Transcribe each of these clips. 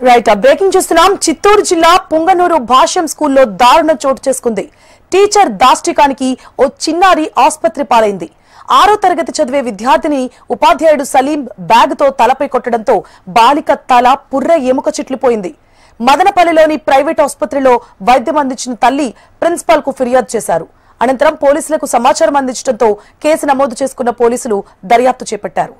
Right breaking చూస్తున్నాం. చిత్తూరు జిల్లా పుంగనూరు భాష్యం స్కూల్లో దారుణం చోటు చేసుకుంది. టీచర్ దాష్టికానికి ఓ చిన్నారి ఆసుపత్రి పాలైంది. 6వ తరగతి చదివే విద్యార్థిని ఉపాధ్యాయుడు సలీం బ్యాగ్తో తలపై కొట్టడంతో బాలిక తల పుర్రె ఎముక చిట్లిపోయింది. మదనపల్లిలోని ప్రైవేట్ ఆసుపత్రిలో వైద్యం అందించిన తల్లి ప్రిన్సిపాల్ కు ఫిర్యాదు చేశారు. అనంతరం పోలీసులకు సమాచారం అందించడంతో కేసు నమోదు చేసుకున్న పోలీసులు దర్యాప్తు చేపట్టారు.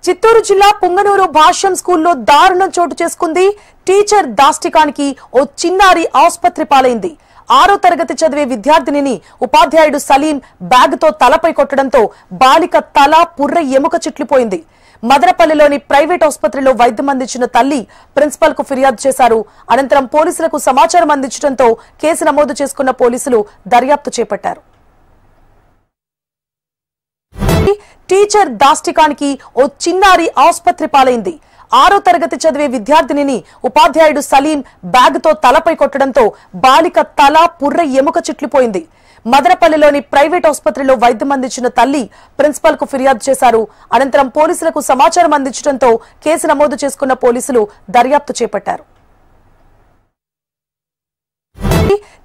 చిత్తూరు జిల్లా పుంగనూరు భాష్యం స్కూల్లో దారుణం చోటు చేసుకుంది. టీచర్ దాష్టికానికి ఓ చిన్నారి ఆసుపత్రి పాలైంది. 6వ తరగతి చదివే విద్యార్థినిని ఉపాధ్యాయుడు సలీం బ్యాగ్తో తలపై కొట్టడంతో బాలిక తల పుర్రె ఎముక చిట్లిపోయింది. మదనపల్లిలోని ప్రైవేట్ ఆసుపత్రిలో వైద్యం అందించిన తల్లి ప్రిన్సిపాల్ కు ఫిర్యాదు చేశారు. అనంతరం పోలీసులకు సమాచారం అందించడంతో కేసు నమోదు చేసుకున్న పోలీసులు దర్యాప్తు చేపట్టారు. టీచర్ దాష్టికానికి ఓ చిన్నారి ఆసుపత్రి పాలైంది. 6వ తరగతి చదివే విద్యార్థినిని ఉపాధ్యాయుడు సలీం బ్యాగ్తో తలపై కొట్టడంతో బాలిక తల పుర్రె ఎముక చిట్లిపోయింది. మదనపల్లిలోని ప్రైవేట్ ఆసుపత్రిలో వైద్యం అందించిన తల్లి ప్రిన్సిపాల్ కు ఫిర్యాదు చేశారు. అనంతరం పోలీసులకు సమాచారం అందించడంతో కేసు నమోదు చేసుకున్న పోలీసులు దర్యాప్తు చేపట్టారు.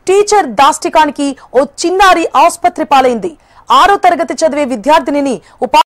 టీచర్ దాష్టికానికి ఓ చిన్నారి ఆసుపత్రి పాలైంది. 6వ తరగతి చదివే విద్యార్థినిని